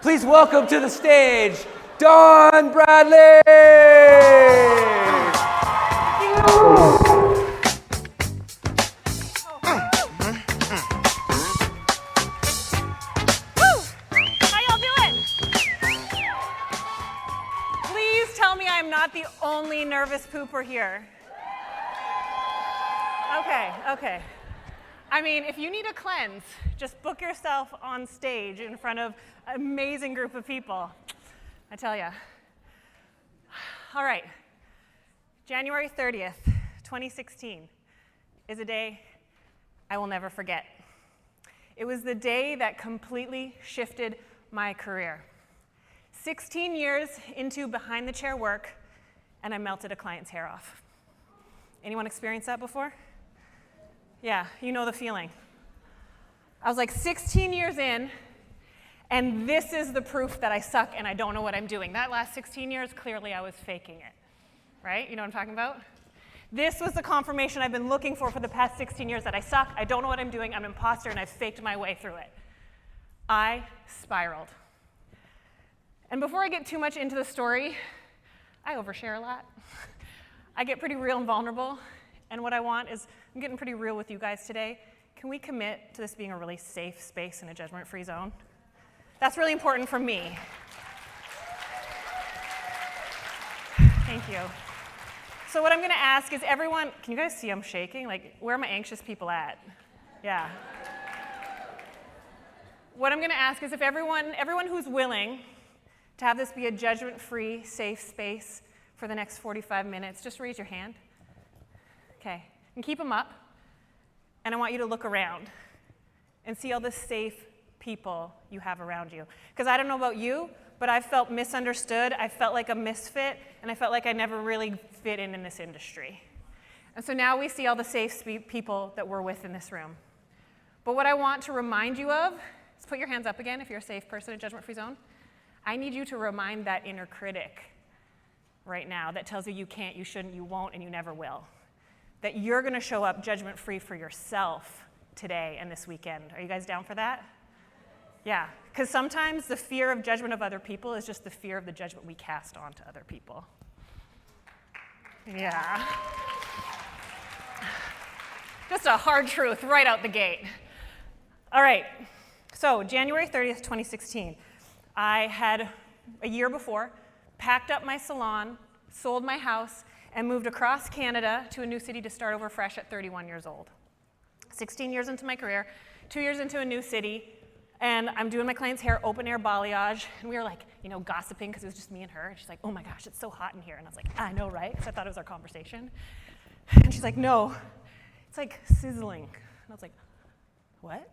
Please welcome to the stage, Dawn Bradley! How y'all doing? Please tell me I'm not the only nervous pooper here. Okay. I mean, if you need a cleanse, just book yourself on stage in front of an amazing group of people. I tell ya. All right, January 30th, 2016 is a day I will never forget. It was the day that completely shifted my career. 16 years into behind the chair work, and I melted a client's hair off. Anyone experienced that before? Yeah, you know the feeling. I was like 16 years in, and this is the proof that I suck and I don't know what I'm doing. That last 16 years, clearly I was faking it, right? You know what I'm talking about? This was the confirmation I've been looking for the past 16 years, that I suck, I don't know what I'm doing, I'm an imposter, and I've faked my way through it. I spiraled. And before I get too much into the story, I overshare a lot. I get pretty real and vulnerable, and what I want is, I'm getting pretty real with you guys today. Can we commit to this being a really safe space and a judgment-free zone? That's really important for me. Thank you. So what I'm gonna ask is everyone, can you guys see I'm shaking? Like, where are my anxious people at? Yeah. What I'm gonna ask is if everyone who's willing to have this be a judgment-free, safe space for the next 45 minutes, just raise your hand. Okay, and keep them up. And I want you to look around and see all the safe people you have around you. Because I don't know about you, but I felt misunderstood, I felt like a misfit, and I felt like I never really fit in this industry. And so now we see all the safe people that we're with in this room. But what I want to remind you of is put your hands up again if you're a safe person in judgment-free zone. I need you to remind that inner critic right now that tells you you can't, you shouldn't, you won't, and you never will. That you're going to show up judgment-free for yourself today and this weekend. Are you guys down for that? Yeah, because sometimes the fear of judgment of other people is just the fear of the judgment we cast onto other people. Yeah. Just a hard truth right out the gate. All right, so January 30th, 2016, I had, a year before, packed up my salon, sold my house, and moved across Canada to a new city to start over fresh at 31 years old. 16 years into my career, 2 years into a new city, and I'm doing my client's hair, open air balayage, and we were like, gossiping because it was just me and her, and she's like, oh my gosh, it's so hot in here, and I was like, I know, right? Because I thought it was our conversation. And she's like, no, it's like sizzling. And I was like, what?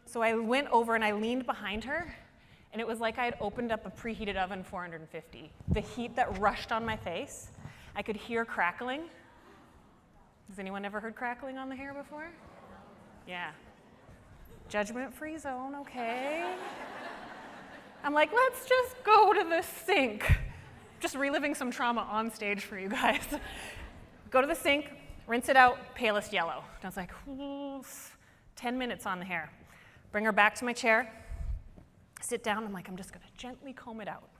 So I went over and I leaned behind her, and it was like I had opened up a preheated oven 450. The heat that rushed on my face, I could hear crackling. Has anyone ever heard crackling on the hair before? Yeah. Judgment-free zone, okay. I'm like, let's just go to the sink. Just reliving some trauma on stage for you guys. Go to the sink, rinse it out, palest yellow. And I was like, ooh, 10 minutes on the hair. Bring her back to my chair, sit down, I'm like, I'm just gonna gently comb it out.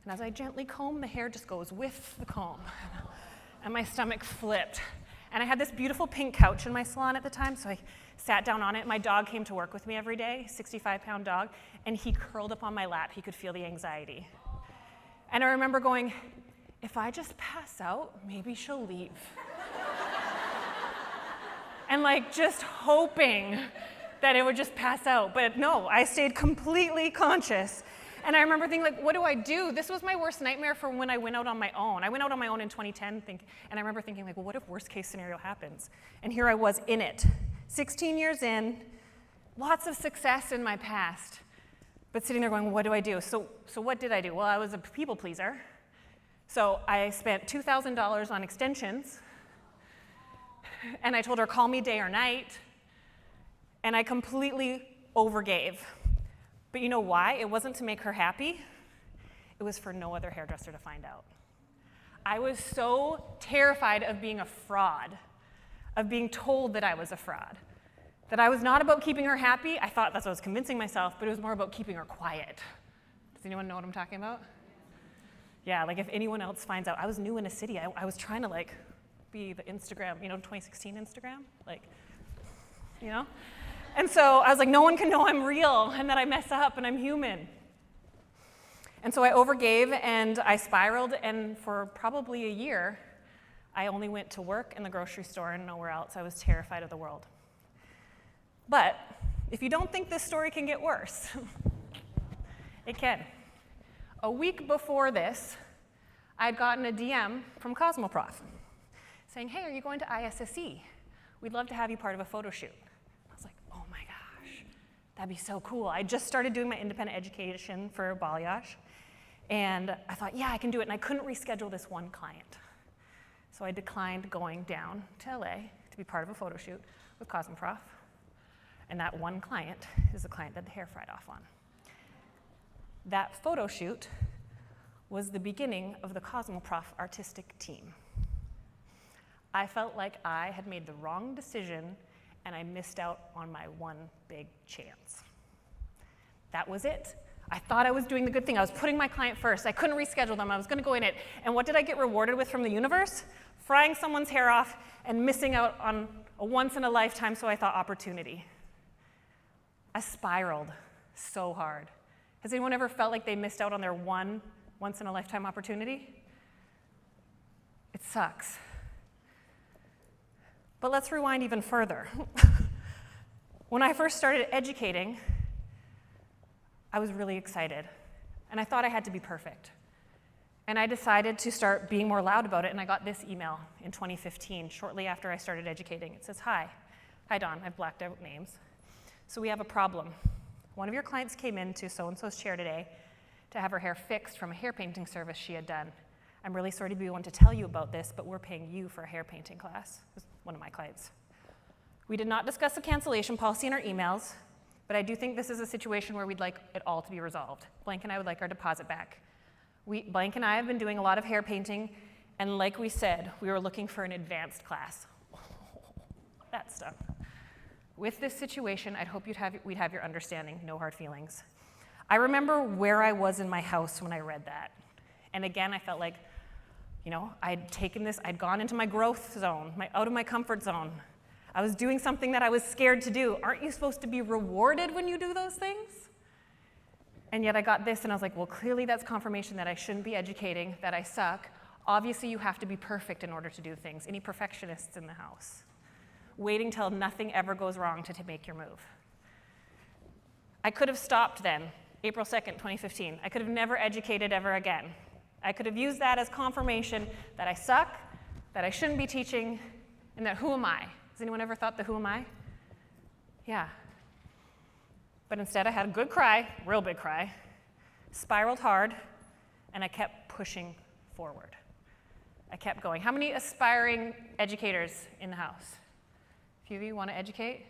And as I gently comb, the hair just goes with the comb. And my stomach flipped. And I had this beautiful pink couch in my salon at the time, so I sat down on it. My dog came to work with me every day, 65-pound dog, and he curled up on my lap. He could feel the anxiety. And I remember going, if I just pass out, maybe she'll leave. And like just hoping that it would just pass out. But no, I stayed completely conscious. And I remember thinking, like, what do I do? This was my worst nightmare for when I went out on my own. I went out on my own in 2010, and I remember thinking, like, well, what if worst case scenario happens? And here I was in it. 16 years in, lots of success in my past, but sitting there going, what do I do? So what did I do? Well, I was a people pleaser. So I spent $2,000 on extensions, and I told her, call me day or night, and I completely overgave. But you know why? It wasn't to make her happy. It was for no other hairdresser to find out. I was so terrified of being a fraud, of being told that I was a fraud, that I was not about keeping her happy. I thought that's what I was convincing myself, but it was more about keeping her quiet Does anyone know what I'm talking about? Yeah, like if anyone else finds out, I was new in a city. I was trying to like be the Instagram, 2016 Instagram, like, And so I was like, no one can know I'm real and that I mess up and I'm human. And so I overgave and I spiraled, and for probably a year, I only went to work in the grocery store and nowhere else. I was terrified of the world. But if you don't think this story can get worse, it can. A week before this, I'd gotten a DM from Cosmoprof saying, hey, are you going to ISSE? We'd love to have you part of a photo shoot. I was like, oh my gosh, that'd be so cool. I just started doing my independent education for balayage, and I thought, yeah, I can do it, and I couldn't reschedule this one client. So I declined going down to LA to be part of a photo shoot with Cosmoprof, and that one client is the client that the hair fried off on. That photo shoot was the beginning of the Cosmoprof artistic team. I felt like I had made the wrong decision and I missed out on my one big chance. That was it. I thought I was doing the good thing. I was putting my client first. I couldn't reschedule them. I was going to go in it. And what did I get rewarded with from the universe? Frying someone's hair off and missing out on a once-in-a-lifetime, so I thought, opportunity. I spiraled so hard. Has anyone ever felt like they missed out on their once-in-a-lifetime opportunity? It sucks. But let's rewind even further. When I first started educating, I was really excited, and I thought I had to be perfect. And I decided to start being more loud about it, and I got this email in 2015, shortly after I started educating. It says, hi Dawn, I've blacked out names. So we have a problem. One of your clients came into so-and-so's chair today to have her hair fixed from a hair painting service she had done. I'm really sorry to be one to tell you about this, but we're paying you for a hair painting class. This is one of my clients. We did not discuss a cancellation policy in our emails, but I do think this is a situation where we'd like it all to be resolved. Blank and I would like our deposit back. Blank and I have been doing a lot of hair painting, and like we said, we were looking for an advanced class. That stuff. With this situation, I'd hope we'd have your understanding, no hard feelings. I remember where I was in my house when I read that. And again, I felt like, I'd gone into my growth zone, out of my comfort zone. I was doing something that I was scared to do. Aren't you supposed to be rewarded when you do those things? And yet I got this, and I was like, well, clearly that's confirmation that I shouldn't be educating, that I suck. Obviously, you have to be perfect in order to do things. Any perfectionists in the house? Waiting till nothing ever goes wrong to make your move. I could have stopped then, April 2nd, 2015. I could have never educated ever again. I could have used that as confirmation that I suck, that I shouldn't be teaching, and that who am I? Has anyone ever thought the who am I? Yeah. But instead I had a good cry, real big cry, spiraled hard, and I kept pushing forward. I kept going. How many aspiring educators in the house? A few of you want to educate?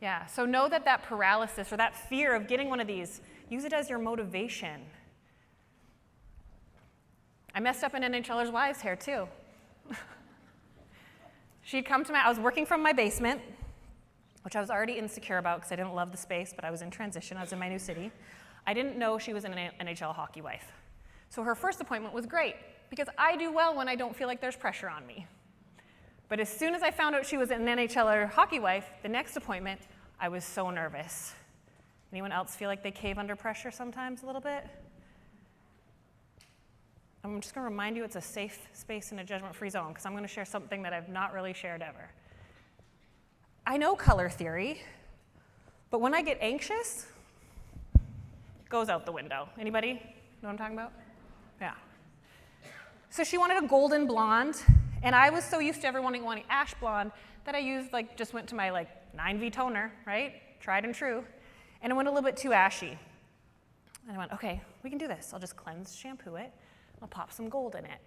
Yeah, so know that paralysis or that fear of getting one of these, use it as your motivation. I messed up an NHLer's wife's hair too. She'd come to I was working from my basement, which I was already insecure about because I didn't love the space, but I was in transition, I was in my new city. I didn't know she was an NHL hockey wife. So her first appointment was great because I do well when I don't feel like there's pressure on me. But as soon as I found out she was an NHLer hockey wife, the next appointment, I was so nervous. Anyone else feel like they cave under pressure sometimes a little bit? I'm just going to remind you it's a safe space and a judgment-free zone because I'm going to share something that I've not really shared ever. I know color theory, but when I get anxious, it goes out the window. Anybody know what I'm talking about? Yeah. So she wanted a golden blonde, and I was so used to everyone wanting ash blonde that I just went to my 9V toner, right? Tried and true. And it went a little bit too ashy. And I went, okay, we can do this. I'll just cleanse, shampoo it. I'll pop some gold in it.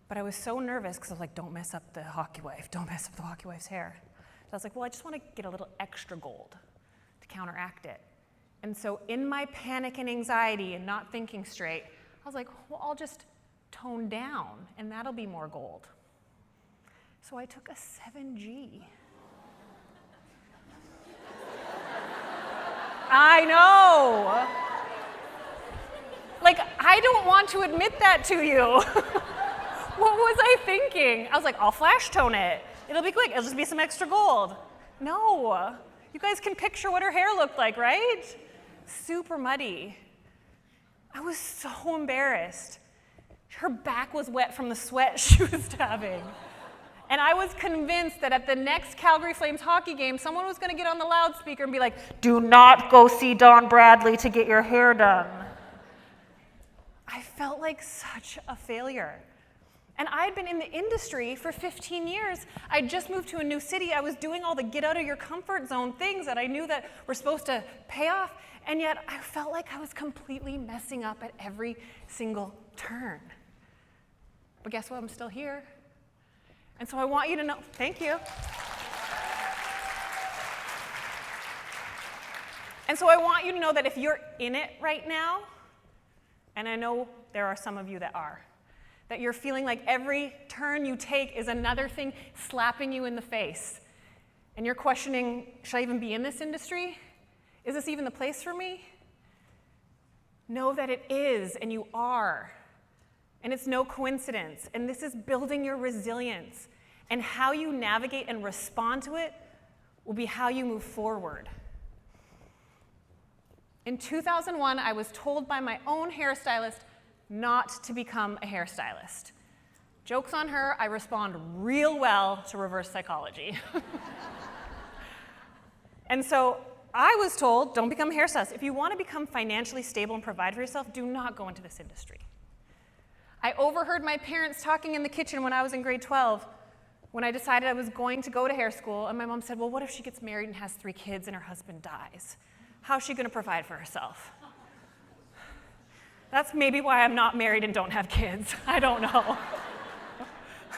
But I was so nervous because I was like, don't mess up the hockey wife. Don't mess up the hockey wife's hair. So I was like, well, I just want to get a little extra gold to counteract it. And so in my panic and anxiety and not thinking straight, I was like, well, I'll just tone down and that'll be more gold. So I took a 7G. I know. I don't want to admit that to you. What was I thinking? I was like, I'll flash tone it. It'll be quick. It'll just be some extra gold. No. You guys can picture what her hair looked like, right? Super muddy. I was so embarrassed. Her back was wet from the sweat she was having. And I was convinced that at the next Calgary Flames hockey game, someone was going to get on the loudspeaker and be like, do not go see Don Bradley to get your hair done. I felt like such a failure. And I'd been in the industry for 15 years. I'd just moved to a new city. I was doing all the get out of your comfort zone things that I knew that were supposed to pay off. And yet I felt like I was completely messing up at every single turn. But guess what? I'm still here. And so I want you to know, thank you. And so I want you to know that if you're in it right now, and I know there are some of you that are, that you're feeling like every turn you take is another thing slapping you in the face. And you're questioning, should I even be in this industry? Is this even the place for me? Know that it is, and you are. And it's no coincidence. And this is building your resilience. And how you navigate and respond to it will be how you move forward. In 2001, I was told by my own hairstylist not to become a hairstylist. Joke's on her, I respond real well to reverse psychology. And so I was told, don't become a hairstylist. If you want to become financially stable and provide for yourself, do not go into this industry. I overheard my parents talking in the kitchen when I was in grade 12 when I decided I was going to go to hair school, and my mom said, well, what if she gets married and has 3 kids and her husband dies? How's she going to provide for herself? That's maybe why I'm not married and don't have kids. I don't know.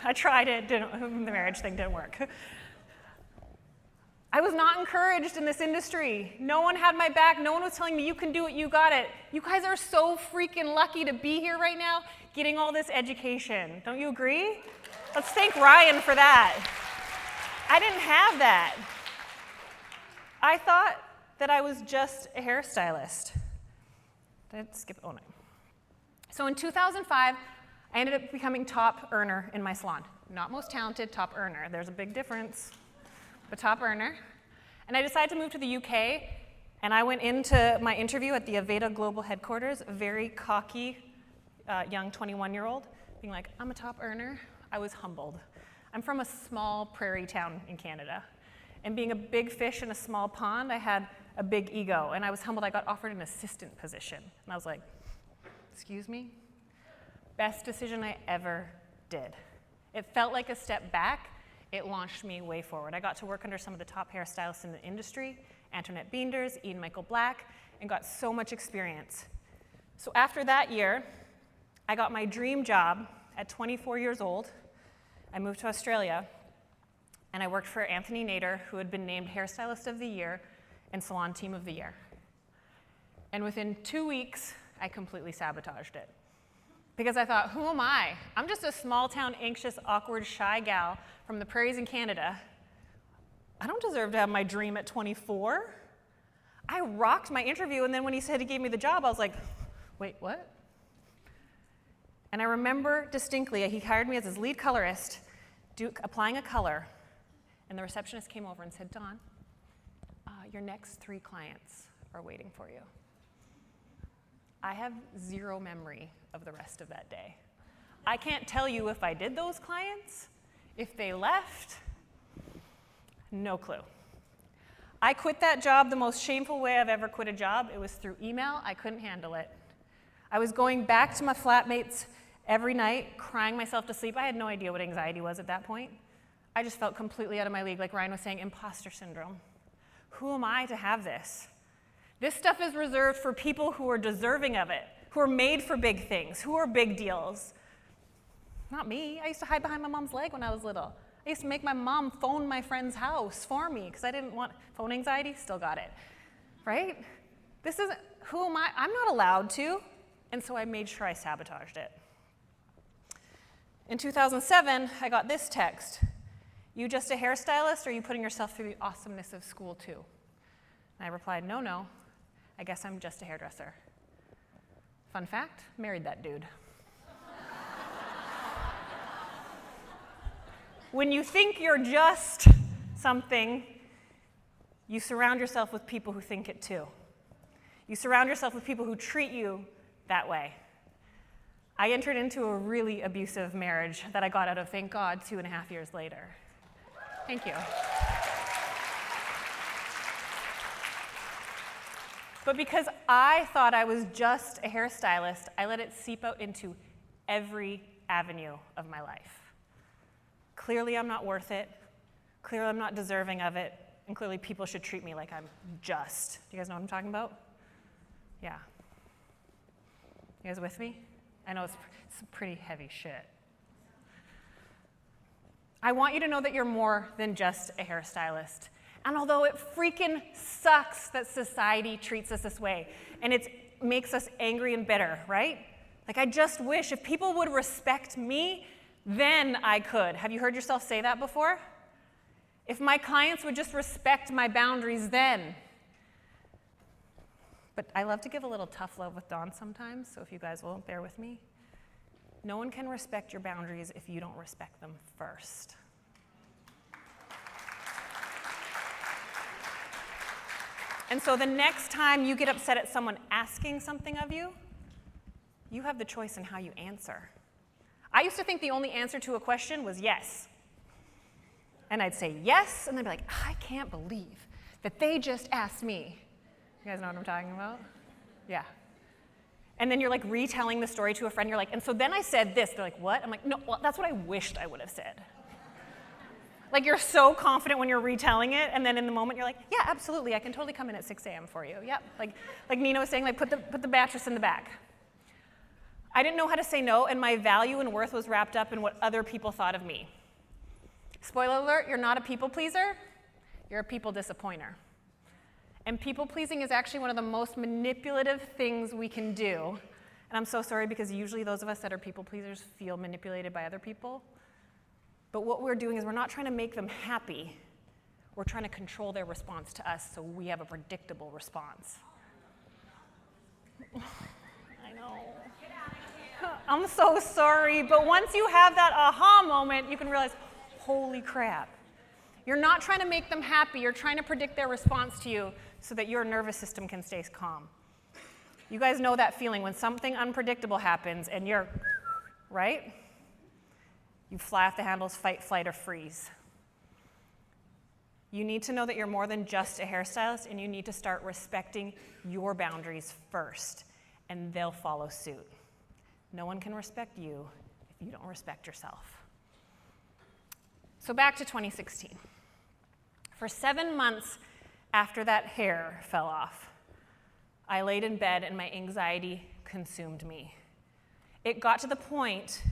I tried it, the marriage thing didn't work. I was not encouraged in this industry. No one had my back. No one was telling me, you can do it, you got it. You guys are so freaking lucky to be here right now getting all this education. Don't you agree? Let's thank Ryan for that. I didn't have that. I thought that I was just a hairstylist. Did I skip? Oh, no. So in 2005, I ended up becoming top earner in my salon. Not most talented, top earner. There's a big difference, but top earner. And I decided to move to the UK, and I went into my interview at the Aveda Global Headquarters, a very cocky young 21-year-old, being like, I'm a top earner. I was humbled. I'm from a small prairie town in Canada. And being a big fish in a small pond, I had a big ego, and I was humbled. I got offered an assistant position. And I was like, excuse me? Best decision I ever did. It felt like a step back. It launched me way forward. I got to work under some of the top hairstylists in the industry, Antoinette Beenders, Ian Michael Black, and got so much experience. So after that year, I got my dream job at 24 years old. I moved to Australia, and I worked for Anthony Nader, who had been named Hairstylist of the Year and Salon Team of the Year. And within 2 weeks, I completely sabotaged it. Because I thought, who am I? I'm just a small town, anxious, awkward, shy gal from the prairies in Canada. I don't deserve to have my dream at 24. I rocked my interview, and then when he said he gave me the job, I was like, wait, what? And I remember distinctly, he hired me as his lead colorist, applying a color, and the receptionist came over and said, Dawn, your next 3 clients are waiting for you. I have zero memory of the rest of that day. I can't tell you if I did those clients, if they left, no clue. I quit that job the most shameful way I've ever quit a job. It was through email. I couldn't handle it. I was going back to my flatmates every night, crying myself to sleep. I had no idea what anxiety was at that point. I just felt completely out of my league, like Ryan was saying, imposter syndrome. Who am I to have this? This stuff is reserved for people who are deserving of it, who are made for big things, who are big deals. Not me. I used to hide behind my mom's leg when I was little. I used to make my mom phone my friend's house for me because I didn't want phone anxiety. Still got it, right? This isn't, who am I? I'm not allowed to. And so I made sure I sabotaged it. In 2007, I got this text. You just a hairstylist, or are you putting yourself through the awesomeness of school too? And I replied, no, I guess I'm just a hairdresser. Fun fact, married that dude. When you think you're just something, you surround yourself with people who think it too. You surround yourself with people who treat you that way. I entered into a really abusive marriage that I got out of, thank God, 2.5 years later. Thank you. But because I thought I was just a hairstylist, I let it seep out into every avenue of my life. Clearly, I'm not worth it. Clearly, I'm not deserving of it. And clearly, people should treat me like I'm just. Do you guys know what I'm talking about? Yeah. You guys with me? I know it's pretty heavy shit. I want you to know that you're more than just a hairstylist. And although it freaking sucks that society treats us this way, and it makes us angry and bitter, right? Like, I just wish if people would respect me, then I could. Have you heard yourself say that before? If my clients would just respect my boundaries, then. But I love to give a little tough love with Dawn sometimes, so if you guys will bear with me. No one can respect your boundaries if you don't respect them first. And so the next time you get upset at someone asking something of you, you have the choice in how you answer. I used to think the only answer to a question was yes. And I'd say yes, and they'd be like, I can't believe that they just asked me. You guys know what I'm talking about? Yeah. And then you're like retelling the story to a friend. You're like, and so then I said this. They're like, what? I'm like, no, well, that's what I wished I would have said. Like, you're so confident when you're retelling it, and then in the moment you're like, yeah, absolutely, I can totally come in at 6 a.m. for you. Yep. Like Nina was saying, like, put the mattress in the back. I didn't know how to say no, and my value and worth was wrapped up in what other people thought of me. Spoiler alert, you're not a people pleaser, you're a people disappointer. And people pleasing is actually one of the most manipulative things we can do. And I'm so sorry, because usually those of us that are people pleasers feel manipulated by other people. But what we're doing is we're not trying to make them happy, we're trying to control their response to us so we have a predictable response. I know. I'm so sorry, but once you have that aha moment, you can realize, holy crap. You're not trying to make them happy, you're trying to predict their response to you so that your nervous system can stay calm. You guys know that feeling when something unpredictable happens and you're, right? You fly off the handles, fight, flight, or freeze. You need to know that you're more than just a hairstylist, and you need to start respecting your boundaries first, and they'll follow suit. No one can respect you if you don't respect yourself. So back to 2016. For 7 months after that hair fell off, I laid in bed and my anxiety consumed me. It got to the point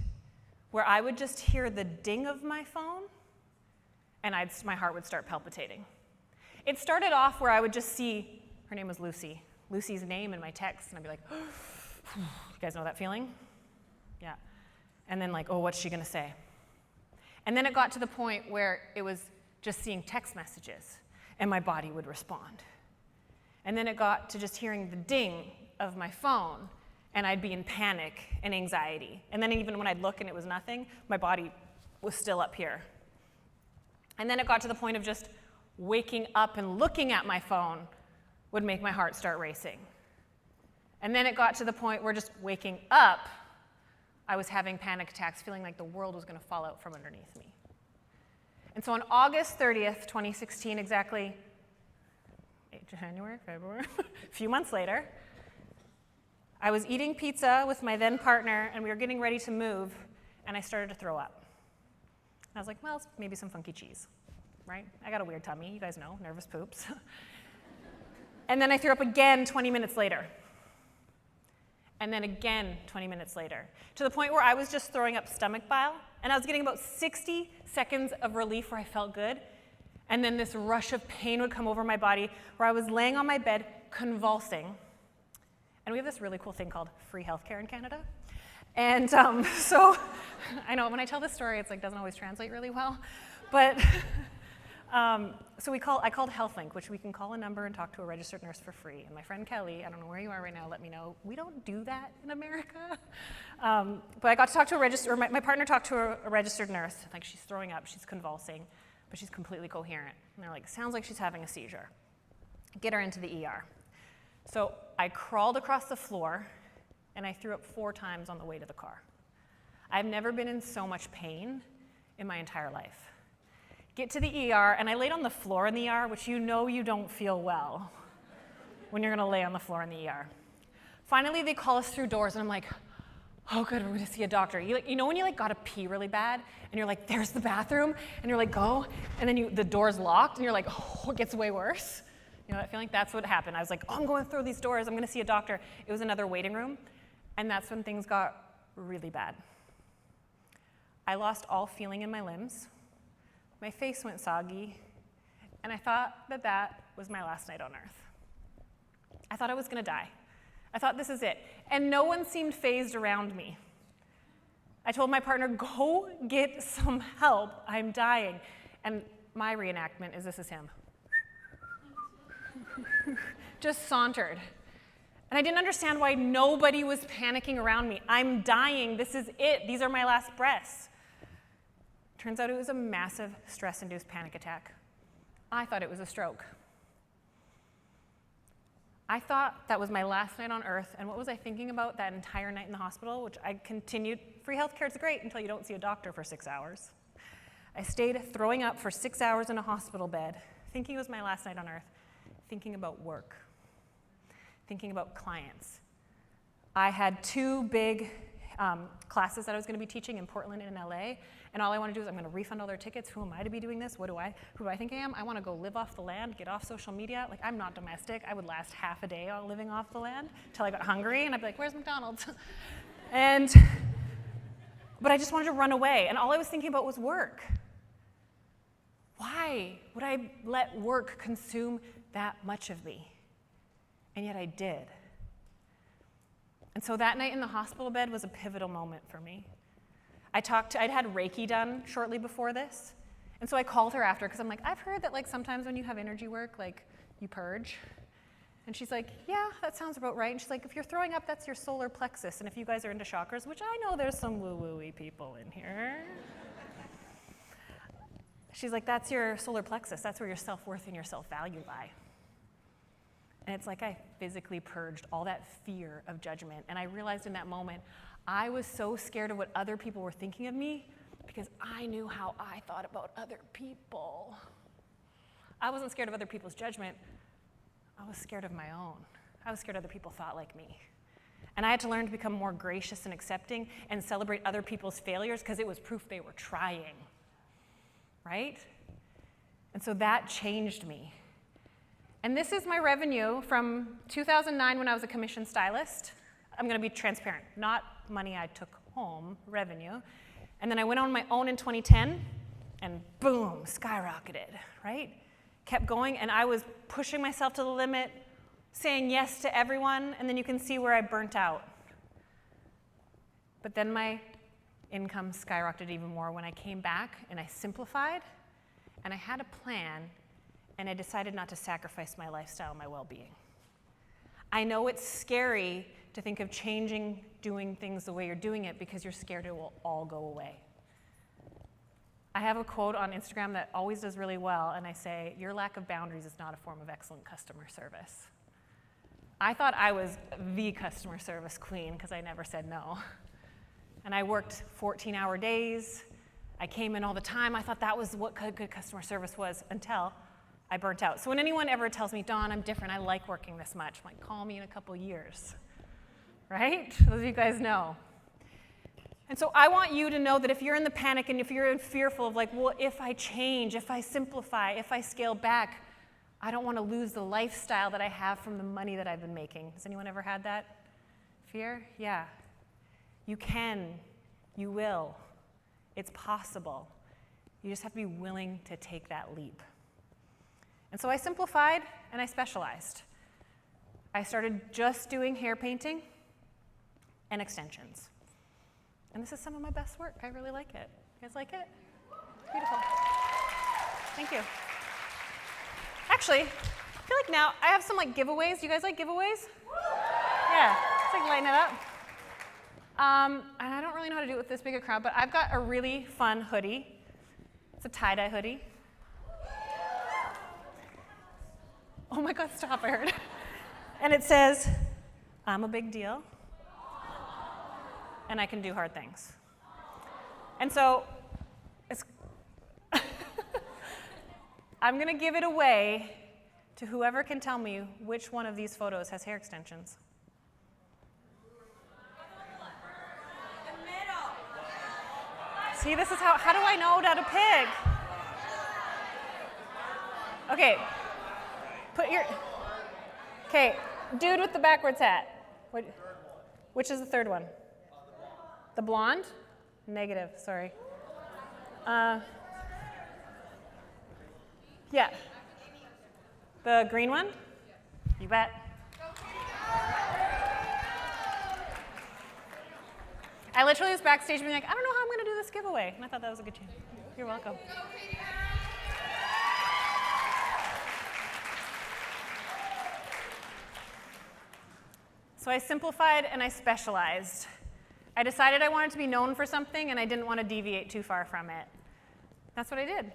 where I would just hear the ding of my phone and my heart would start palpitating. It started off where I would just see, her name was Lucy, Lucy's name in my text, and I'd be like, you guys know that feeling? Yeah. And then like, oh, what's she gonna say? And then it got to the point where it was just seeing text messages, and my body would respond. And then it got to just hearing the ding of my phone, and I'd be in panic and anxiety. And then even when I'd look and it was nothing, my body was still up here. And then it got to the point of just waking up and looking at my phone would make my heart start racing. And then it got to the point where just waking up, I was having panic attacks, feeling like the world was going to fall out from underneath me. And so on August 30th, 2016, exactly January, February, a few months later, I was eating pizza with my then partner, and we were getting ready to move, and I started to throw up. And I was like, well, maybe some funky cheese, right? I got a weird tummy, you guys know, nervous poops. And then I threw up again 20 minutes later. And then again 20 minutes later, to the point where I was just throwing up stomach bile, and I was getting about 60 seconds of relief where I felt good, and then this rush of pain would come over my body where I was laying on my bed convulsing. And we have this really cool thing called free healthcare in Canada. And so I know when I tell this story, it's like doesn't always translate really well, but So I called HealthLink, which we can call a number and talk to a registered nurse for free. And my friend Kelly, I don't know where you are right now, let me know. We don't do that in America. But I got to talk to my partner talked to a registered nurse. Like, she's throwing up, she's convulsing, but she's completely coherent. And they're like, sounds like she's having a seizure. Get her into the ER. So I crawled across the floor, and I threw up 4 times on the way to the car. I've never been in so much pain in my entire life. Get to the ER, and I laid on the floor in the ER, which you know you don't feel well when you're gonna lay on the floor in the ER. Finally, they call us through doors, and I'm like, oh good, we're gonna see a doctor. You know when you gotta pee really bad, and you're like, there's the bathroom, and you're like, go, and then the door's locked, and you're like, oh, it gets way worse. You know, I feel like that's what happened. I was like, oh, I'm going through these doors, I'm gonna see a doctor. It was another waiting room, and that's when things got really bad. I lost all feeling in my limbs. My face went soggy, and I thought that was my last night on earth. I thought I was gonna die. I thought this is it. And no one seemed fazed around me. I told my partner, go get some help, I'm dying. And my reenactment is this is him. Just sauntered. And I didn't understand why nobody was panicking around me. I'm dying, this is it, these are my last breaths. Turns out it was a massive stress-induced panic attack. I thought it was a stroke. I thought that was my last night on earth, and what was I thinking about that entire night in the hospital, which I continued, free healthcare is great until you don't see a doctor for 6 hours. I stayed throwing up for 6 hours in a hospital bed, thinking it was my last night on earth, thinking about work, thinking about clients. I had 2 big classes that I was going to be teaching in Portland and in LA, and all I want to do is I'm going to refund all their tickets. Who am I to be doing this? Who do I think I am? I want to go live off the land, get off social media. Like, I'm not domestic. I would last half a day on living off the land until I got hungry, and I'd be like, where's McDonald's? But I just wanted to run away, and all I was thinking about was work. Why would I let work consume that much of me? And yet I did. And so that night in the hospital bed was a pivotal moment for me. I'd had Reiki done shortly before this, and so I called her after, because I'm like, I've heard that sometimes when you have energy work, you purge. And she's like, yeah, that sounds about right. And she's like, if you're throwing up, that's your solar plexus, and if you guys are into chakras, which I know there's some woo-woo-y people in here. She's like, that's your solar plexus, that's where your self-worth and your self-value lie. And it's like I physically purged all that fear of judgment. And I realized in that moment, I was so scared of what other people were thinking of me because I knew how I thought about other people. I wasn't scared of other people's judgment. I was scared of my own. I was scared other people thought like me. And I had to learn to become more gracious and accepting and celebrate other people's failures because it was proof they were trying, right? And so that changed me. And this is my revenue from 2009 when I was a commissioned stylist. I'm going to be transparent, not money I took home, revenue. And then I went on my own in 2010, and boom, skyrocketed, right? Kept going, and I was pushing myself to the limit, saying yes to everyone, and then you can see where I burnt out. But then my income skyrocketed even more when I came back and I simplified, and I had a plan, and I decided not to sacrifice my lifestyle and my well-being. I know it's scary to think of changing, doing things the way you're doing it because you're scared it will all go away. I have a quote on Instagram that always does really well, and I say, your lack of boundaries is not a form of excellent customer service. I thought I was the customer service queen because I never said no. And I worked 14-hour days. I came in all the time. I thought that was what good customer service was until I burnt out. So when anyone ever tells me, Dawn, I'm different, I like working this much, I'm like, call me in a couple years, right? Those of you guys know. And so I want you to know that if you're in the panic and if you're fearful of well, if I change, if I simplify, if I scale back, I don't want to lose the lifestyle that I have from the money that I've been making. Has anyone ever had that fear? Yeah. You can. You will. It's possible. You just have to be willing to take that leap. And so I simplified and I specialized. I started just doing hair painting and extensions. And this is some of my best work. I really like it. You guys like it? It's beautiful. Thank you. Actually, I feel like now I have some like giveaways. Do you guys like giveaways? Yeah, it's like lighten it up. And I don't really know how to do it with this big a crowd, but I've got a really fun hoodie. It's a tie-dye hoodie. Oh my God, stop, I heard. And it says, I'm a big deal, and I can do hard things. And so, I'm gonna give it away to whoever can tell me which one of these photos has hair extensions. See, this is how do I know how to pick? Okay, okay, dude with the backwards hat. Which is the third one? The blonde? Negative, sorry. Yeah. The green one? You bet. I literally was backstage being like, I don't know how I'm going to do this giveaway. And I thought that was a good chance. You're welcome. So I simplified and I specialized. I decided I wanted to be known for something and I didn't want to deviate too far from it. That's what I did.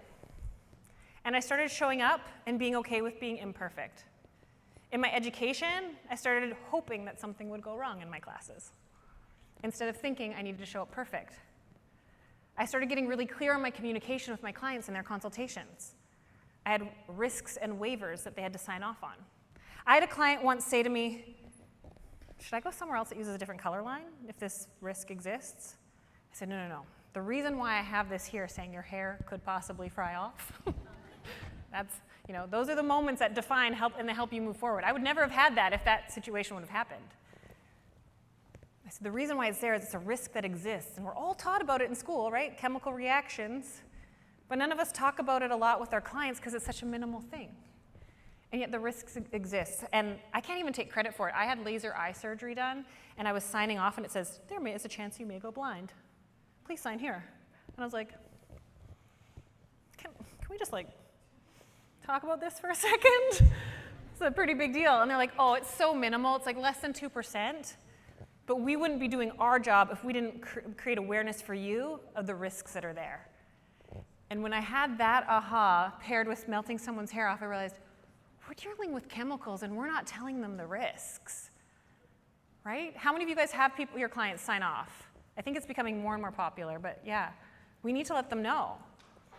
And I started showing up and being okay with being imperfect. In my education, I started hoping that something would go wrong in my classes, instead of thinking I needed to show up perfect. I started getting really clear on my communication with my clients in their consultations. I had risks and waivers that they had to sign off on. I had a client once say to me, should I go somewhere else that uses a different color line if this risk exists? I said, no. The reason why I have this here saying your hair could possibly fry off, those are the moments that define and they help you move forward. I would never have had that if that situation would have happened. I said, the reason why it's there is it's a risk that exists, and we're all taught about it in school, right? Chemical reactions, but none of us talk about it a lot with our clients because it's such a minimal thing. And yet the risks exist, and I can't even take credit for it. I had laser eye surgery done, and I was signing off, and it says, there is a chance you may go blind. Please sign here. And I was like, can we just talk about this for a second? It's a pretty big deal. And they're like, oh, it's so minimal. It's like less than 2%. But we wouldn't be doing our job if we didn't create awareness for you of the risks that are there. And when I had that aha paired with melting someone's hair off, I realized we're dealing with chemicals and we're not telling them the risks, right? How many of you guys have your clients sign off? I think it's becoming more and more popular, but yeah, we need to let them know.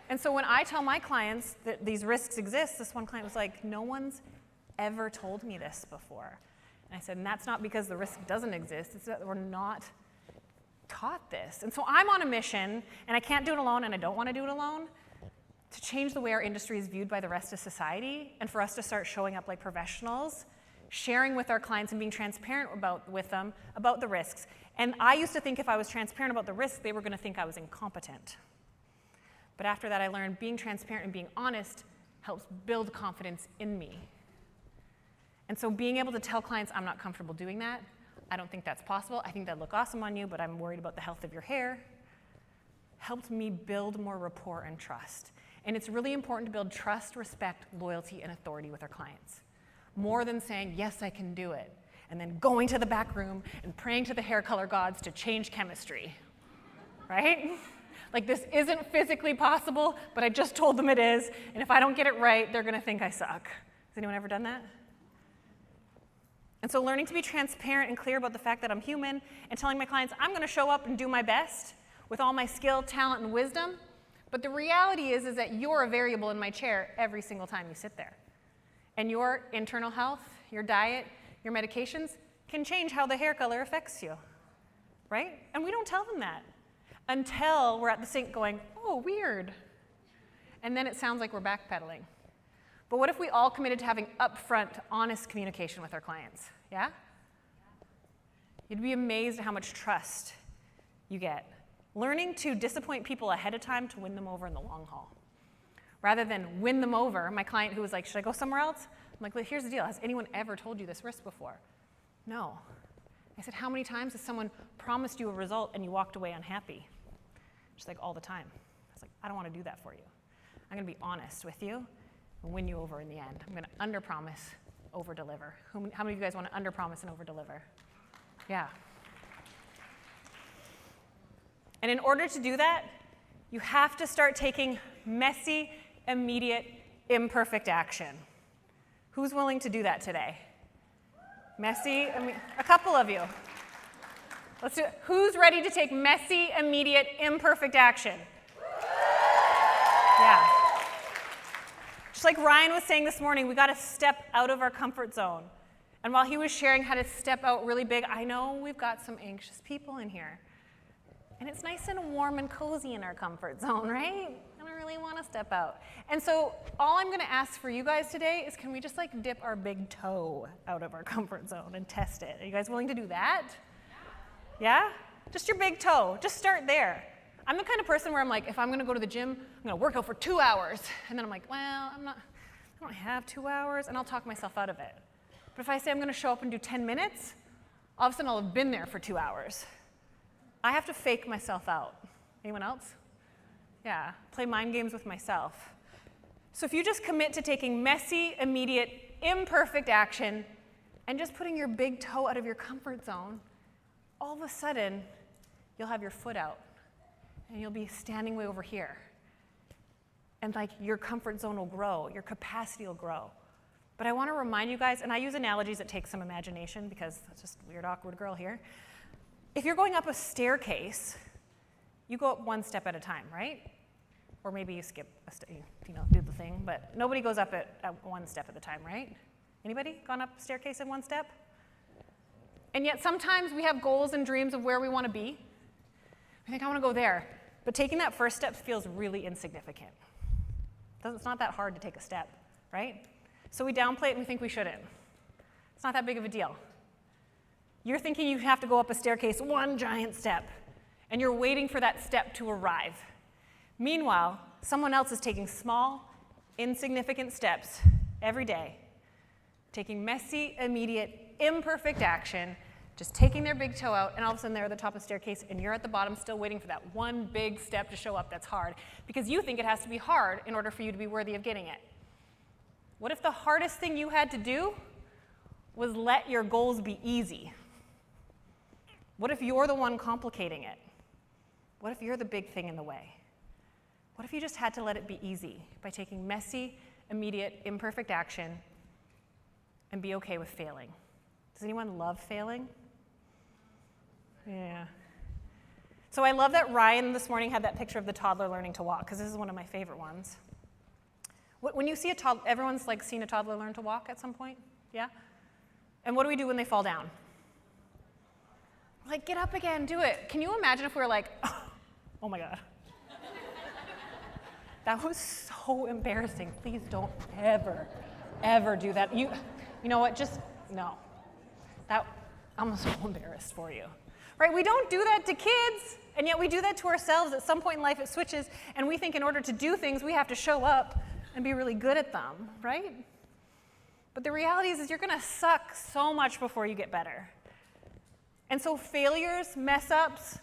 And so when I tell my clients that these risks exist, this one client was like, no one's ever told me this before. And I said, and that's not because the risk doesn't exist, it's that we're not taught this. And so I'm on a mission, and I can't do it alone, and I don't want to do it alone, to change the way our industry is viewed by the rest of society, and for us to start showing up like professionals, sharing with our clients and being transparent with them about the risks. And I used to think if I was transparent about the risks, they were going to think I was incompetent. But after that, I learned being transparent and being honest helps build confidence in me. And so being able to tell clients, I'm not comfortable doing that, I don't think that's possible, I think that'd look awesome on you, but I'm worried about the health of your hair, helped me build more rapport and trust. And it's really important to build trust, respect, loyalty, and authority with our clients. More than saying, yes, I can do it, and then going to the back room and praying to the hair color gods to change chemistry, right? Like, this isn't physically possible, but I just told them it is, and if I don't get it right, they're gonna think I suck. Has anyone ever done that? And so learning to be transparent and clear about the fact that I'm human and telling my clients, I'm gonna show up and do my best with all my skill, talent, and wisdom, but the reality is that you're a variable in my chair every single time you sit there. And your internal health, your diet, your medications can change how the hair color affects you, right? And we don't tell them that until we're at the sink going, oh, weird. And then it sounds like we're backpedaling. But what if we all committed to having upfront, honest communication with our clients, yeah? You'd be amazed at how much trust you get. Learning to disappoint people ahead of time to win them over in the long haul. Rather than win them over, my client who was like, should I go somewhere else? I'm like, well, here's the deal. Has anyone ever told you this risk before? No. I said, how many times has someone promised you a result and you walked away unhappy? She's like, all the time. I was like, I don't want to do that for you. I'm going to be honest with you. I'll win you over in the end. I'm going to under-promise, over-deliver. How many of you guys want to under-promise and over-deliver? Yeah. And in order to do that, you have to start taking messy, immediate, imperfect action. Who's willing to do that today? Messy, a couple of you. Let's do it. Who's ready to take messy, immediate, imperfect action? Yeah. Just like Ryan was saying this morning, we got to step out of our comfort zone. And while he was sharing how to step out really big, I know we've got some anxious people in here. And it's nice and warm and cozy in our comfort zone, right? I don't really want to step out. And so all I'm going to ask for you guys today is, can we just like dip our big toe out of our comfort zone and test it? Are you guys willing to do that? Yeah? Just your big toe. Just start there. I'm the kind of person where I'm like, if I'm going to go to the gym, I'm going to work out for 2 hours. And then I'm like, well, I don't have 2 hours, and I'll talk myself out of it. But if I say I'm going to show up and do 10 minutes, all of a sudden I'll have been there for 2 hours. I have to fake myself out. Anyone else? Yeah, play mind games with myself. So if you just commit to taking messy, immediate, imperfect action and just putting your big toe out of your comfort zone, all of a sudden you'll have your foot out and you'll be standing way over here. And like your comfort zone will grow, your capacity will grow. But I want to remind you guys, and I use analogies that take some imagination because that's just a weird, awkward girl here. If you're going up a staircase, you go up one step at a time, right? Or maybe you skip a step, do the thing, but nobody goes up at one step at a time, right? Anybody gone up a staircase in one step? And yet sometimes we have goals and dreams of where we want to be. We think, I want to go there. But taking that first step feels really insignificant. It's not that hard to take a step, right? So we downplay it and we think we shouldn't. It's not that big of a deal. You're thinking you have to go up a staircase one giant step, and you're waiting for that step to arrive. Meanwhile, someone else is taking small, insignificant steps every day, taking messy, immediate, imperfect action, just taking their big toe out, and all of a sudden they're at the top of the staircase, and you're at the bottom still waiting for that one big step to show up that's hard, because you think it has to be hard in order for you to be worthy of getting it. What if the hardest thing you had to do was let your goals be easy? What if you're the one complicating it? What if you're the big thing in the way? What if you just had to let it be easy by taking messy, immediate, imperfect action and be okay with failing? Does anyone love failing? Yeah. So I love that Ryan this morning had that picture of the toddler learning to walk, because this is one of my favorite ones. When you see a toddler, everyone's like seen a toddler learn to walk at some point? Yeah? And what do we do when they fall down? Like, get up again, do it. Can you imagine if we were like, oh my God. That was so embarrassing. Please don't ever, ever do that. You know what, just, no. I'm so embarrassed for you. Right, we don't do that to kids, and yet we do that to ourselves. At some point in life it switches, and we think in order to do things, we have to show up and be really good at them, right? But the reality is you're gonna suck so much before you get better. And so failures, mess ups,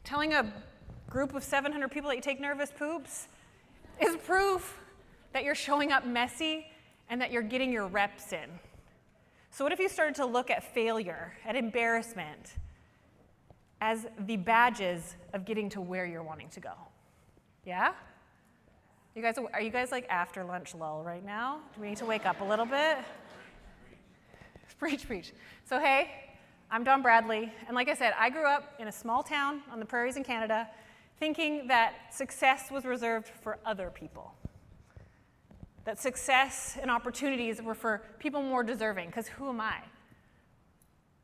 telling a group of 700 people that you take nervous poops is proof that you're showing up messy and that you're getting your reps in. So what if you started to look at failure, at embarrassment, as the badges of getting to where you're wanting to go? Yeah? Are you guys like after lunch lull right now? Do we need to wake up a little bit? Preach. So hey, I'm Dawn Bradley, and like I said, I grew up in a small town on the prairies in Canada, thinking that success was reserved for other people. That success and opportunities were for people more deserving, because who am I?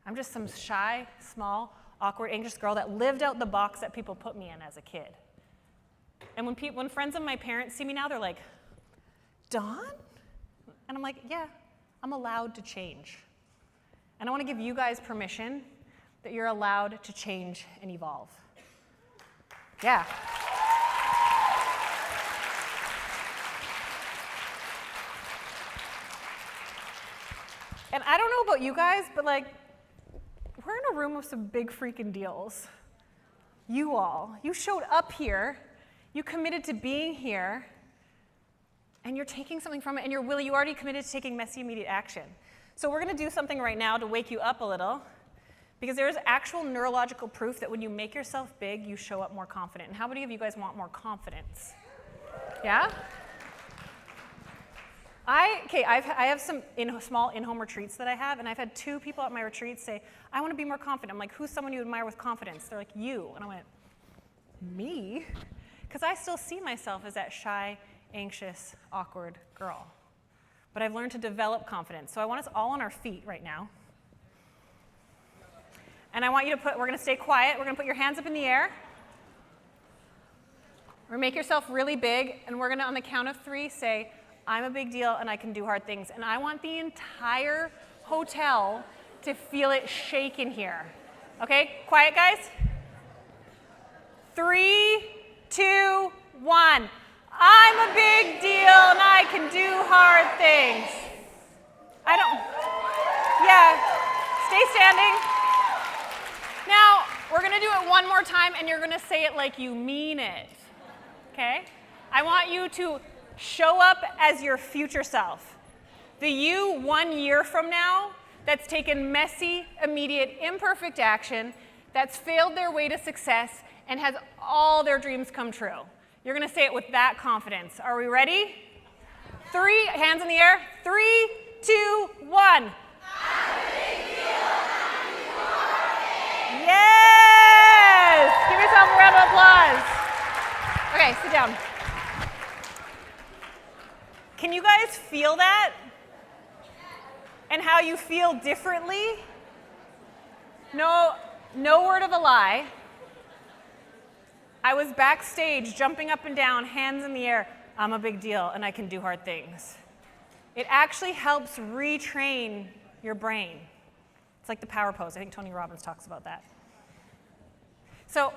I'm just some shy, small, awkward, anxious girl that lived out the box that people put me in as a kid. And when friends of my parents see me now, they're like, Dawn? And I'm like, yeah, I'm allowed to change. And I want to give you guys permission that you're allowed to change and evolve. Yeah. And I don't know about you guys, but like, we're in a room with some big freaking deals. You showed up here, you committed to being here, and you're taking something from it, and you already committed to taking messy, immediate action. So we're going to do something right now to wake you up a little, because there is actual neurological proof that when you make yourself big, you show up more confident. And how many of you guys want more confidence? Yeah? I have some small in-home retreats that I have, and I've had 2 people at my retreats say, I want to be more confident. I'm like, who's someone you admire with confidence? They're like, you. And I went, me? Because I still see myself as that shy, anxious, awkward girl. But I've learned to develop confidence. So I want us all on our feet right now. And I want you to we're going to stay quiet. We're going to put your hands up in the air. Or make yourself really big, and we're going to, on the count of 3, say, I'm a big deal and I can do hard things. And I want the entire hotel to feel it shake in here. Okay, quiet guys. 3, 2, 1. I'm a big deal and I can do hard things. Stay standing. Now, we're going to do it one more time and you're going to say it like you mean it. Okay? I want you to show up as your future self. The you 1 year from now that's taken messy, immediate, imperfect action, that's failed their way to success, and has all their dreams come true. You're going to say it with that confidence. Are we ready? 3, hands in the air. 3, 2, 1. Yes! Give yourself a round of applause. Okay, sit down. Can you guys feel that? And how you feel differently? No word of a lie. I was backstage jumping up and down, hands in the air. I'm a big deal and I can do hard things. It actually helps retrain your brain. It's like the power pose. I think Tony Robbins talks about that. So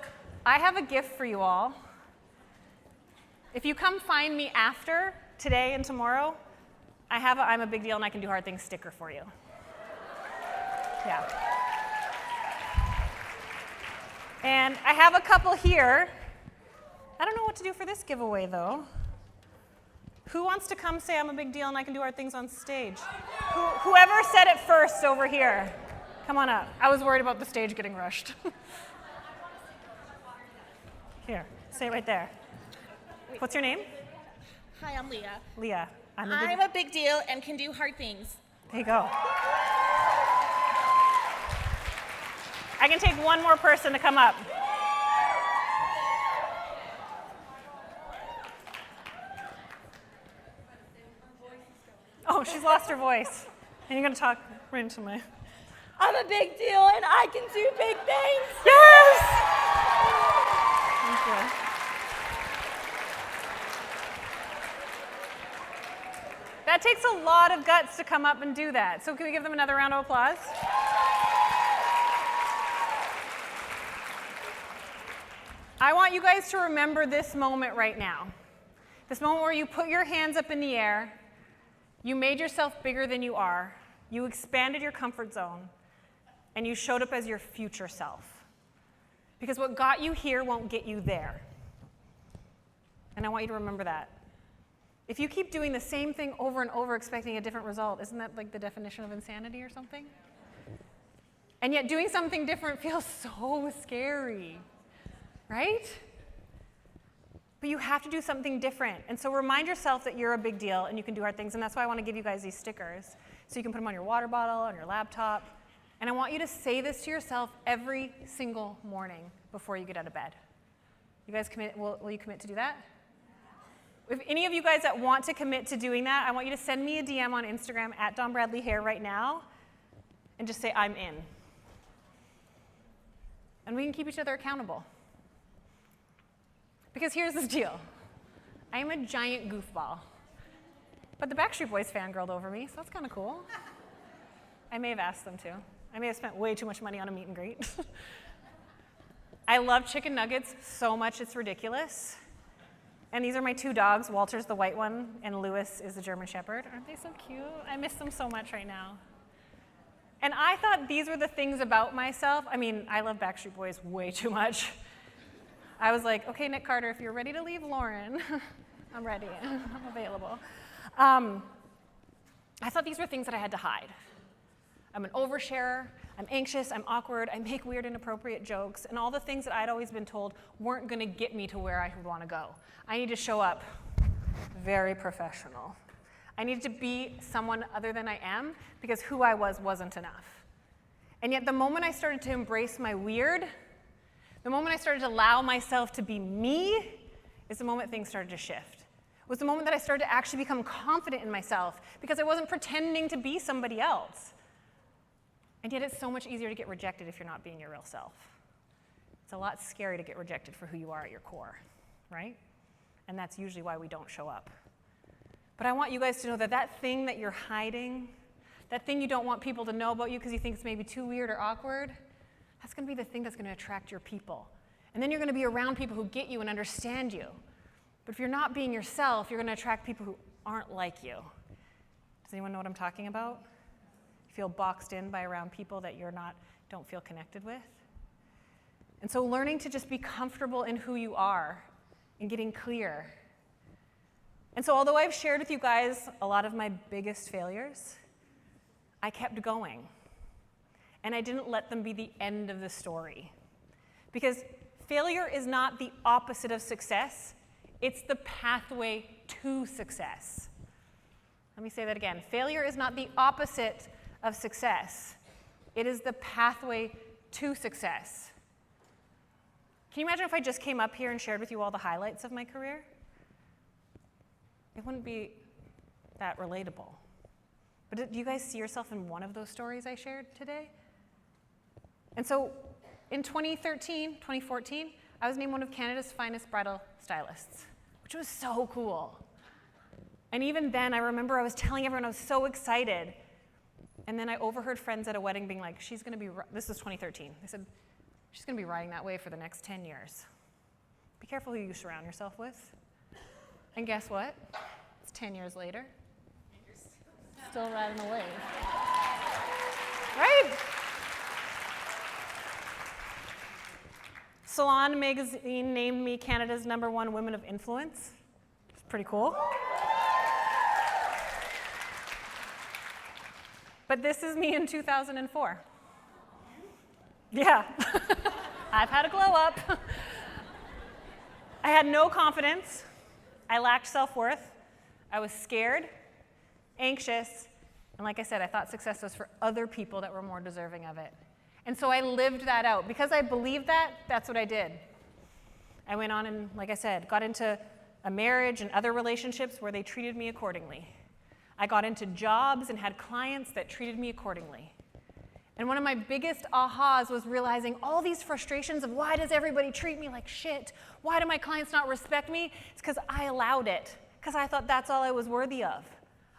I have a gift for you all. If you come find me after today and tomorrow, I have a I'm a big deal and I can do hard things sticker for you. Yeah. And I have a couple here. I don't know what to do for this giveaway though. Who wants to come say I'm a big deal and I can do hard things on stage? Whoever said it first over here. Come on up. I was worried about the stage getting rushed. Here, say it right there. What's your name? Hi, I'm Leah. Leah. I'm a big deal and can do hard things. There you go. I can take one more person to come up. Oh, she's lost her voice. And you're going to talk right into my... I'm a big deal and I can do big things. Yes! Thank you. That takes a lot of guts to come up and do that. So can we give them another round of applause? I want you guys to remember this moment right now. This moment where you put your hands up in the air, you made yourself bigger than you are, you expanded your comfort zone, and you showed up as your future self. Because what got you here won't get you there. And I want you to remember that. If you keep doing the same thing over and over expecting a different result, isn't that like the definition of insanity or something? And yet doing something different feels so scary, right? But you have to do something different. And so remind yourself that you're a big deal and you can do hard things. And that's why I want to give you guys these stickers. So you can put them on your water bottle, on your laptop. And I want you to say this to yourself every single morning before you get out of bed. You guys commit? Will you commit to do that? If any of you guys that want to commit to doing that, I want you to send me a DM on Instagram at Dawn Bradley Hair right now and just say, I'm in. And we can keep each other accountable. Because here's the deal. I am a giant goofball. But the Backstreet Boys fangirled over me, so that's kind of cool. I may have asked them to. I may have spent way too much money on a meet and greet. I love chicken nuggets so much it's ridiculous. And these are my 2 dogs. Walter's the white one, and Lewis is the German Shepherd. Aren't they so cute? I miss them so much right now. And I thought these were the things about myself. I mean, I love Backstreet Boys way too much. I was like, okay, Nick Carter, if you're ready to leave Lauren, I'm ready. I'm available. I thought these were things that I had to hide. I'm an oversharer, I'm anxious, I'm awkward, I make weird, inappropriate jokes, and all the things that I'd always been told weren't going to get me to where I want to go. I need to show up very professional. I needed to be someone other than I am because who I was wasn't enough. And yet the moment I started to embrace my weird, the moment I started to allow myself to be me, is the moment things started to shift. It was the moment that I started to actually become confident in myself because I wasn't pretending to be somebody else. And yet it's so much easier to get rejected if you're not being your real self. It's a lot scary to get rejected for who you are at your core, right? And that's usually why we don't show up. But I want you guys to know that that thing that you're hiding, that thing you don't want people to know about you because you think it's maybe too weird or awkward, that's going to be the thing that's going to attract your people. And then you're going to be around people who get you and understand you. But if you're not being yourself, you're going to attract people who aren't like you. Does anyone know what I'm talking about? You feel boxed in by around people that don't feel connected with? And so learning to just be comfortable in who you are and getting clear. And so although I've shared with you guys a lot of my biggest failures, I kept going. And I didn't let them be the end of the story. Because failure is not the opposite of success. It's the pathway to success. Let me say that again. Failure is not the opposite of success. It is the pathway to success. Can you imagine if I just came up here and shared with you all the highlights of my career? It wouldn't be that relatable. But do you guys see yourself in one of those stories I shared today? And so in 2014, I was named one of Canada's finest bridal stylists, which was so cool. And even then, I remember I was telling everyone I was so excited. And then I overheard friends at a wedding being like, this was 2013. They said, she's going to be riding that way for the next 10 years. Be careful who you surround yourself with. And guess what? It's 10 years later. Still riding the wave. Right? Salon magazine named me Canada's #1 women of influence. It's pretty cool. But this is me in 2004. Yeah, I've had a glow up. I had no confidence. I lacked self-worth. I was scared, anxious, and like I said, I thought success was for other people that were more deserving of it. And so I lived that out. Because I believed that, that's what I did. I went on and, like I said, got into a marriage and other relationships where they treated me accordingly. I got into jobs and had clients that treated me accordingly. And one of my biggest ahas was realizing all these frustrations of why does everybody treat me like shit? Why do my clients not respect me? It's because I allowed it, because I thought that's all I was worthy of.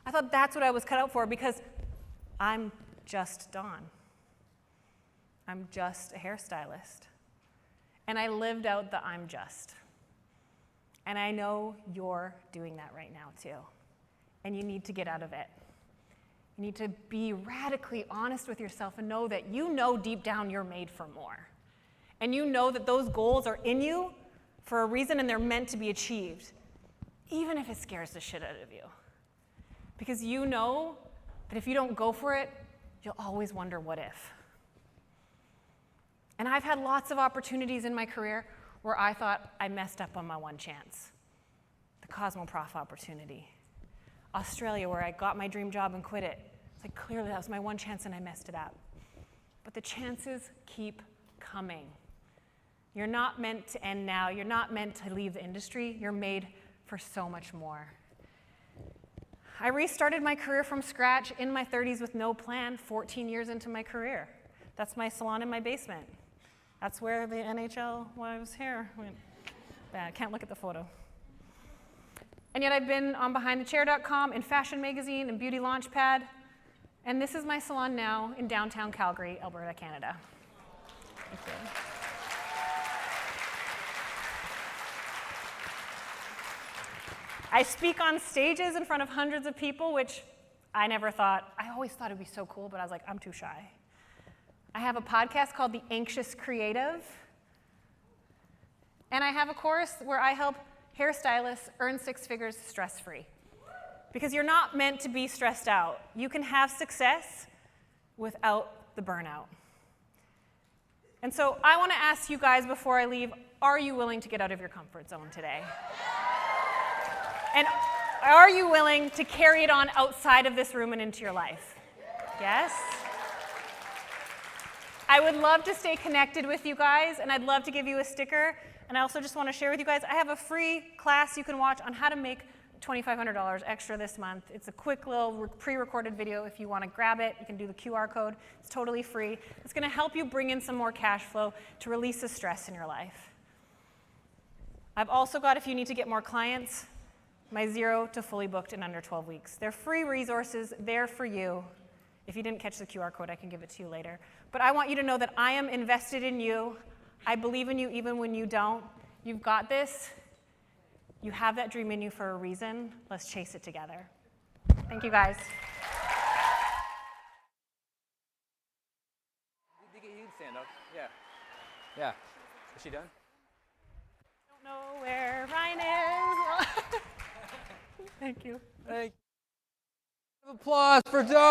I thought that's what I was cut out for because I'm just Dawn. I'm just a hairstylist. And I lived out the I'm just. And I know you're doing that right now too. And you need to get out of it. You need to be radically honest with yourself and know that you know deep down you're made for more. And you know that those goals are in you for a reason and they're meant to be achieved, even if it scares the shit out of you. Because you know that if you don't go for it, you'll always wonder what if. And I've had lots of opportunities in my career where I thought I messed up on my one chance. The Cosmoprof opportunity. Australia, where I got my dream job and quit it. It's like clearly that was my one chance and I messed it up. But the chances keep coming. You're not meant to end now. You're not meant to leave the industry. You're made for so much more. I restarted my career from scratch in my 30s with no plan 14 years into my career. That's my salon in my basement. That's where the NHL was here. Bad, can't look at the photo. And yet I've been on BehindTheChair.com, in Fashion Magazine, and Beauty Launchpad. And this is my salon now in downtown Calgary, Alberta, Canada. Thank you. I speak on stages in front of hundreds of people, which I always thought it would be so cool, but I was like, I'm too shy. I have a podcast called The Anxious Creative. And I have a course where I help hairstylists earn 6 figures stress-free. Because you're not meant to be stressed out. You can have success without the burnout. And so I want to ask you guys before I leave, are you willing to get out of your comfort zone today? And are you willing to carry it on outside of this room and into your life? Yes? I would love to stay connected with you guys, and I'd love to give you a sticker. And I also just want to share with you guys, I have a free class you can watch on how to make $2,500 extra this month. It's a quick little pre-recorded video. If you want to grab it, you can do the QR code. It's totally free. It's going to help you bring in some more cash flow to release the stress in your life. I've also got, if you need to get more clients, my 0 to fully booked in under 12 weeks. They're free resources there for you. If you didn't catch the QR code, I can give it to you later. But I want you to know that I am invested in you. I believe in you even when you don't. You've got this. You have that dream in you for a reason. Let's chase it together. Thank you, guys. You can stand up. Yeah. Yeah. Is she done? Don't know where Ryan is. Thank you. Thank you. Applause for Dawn.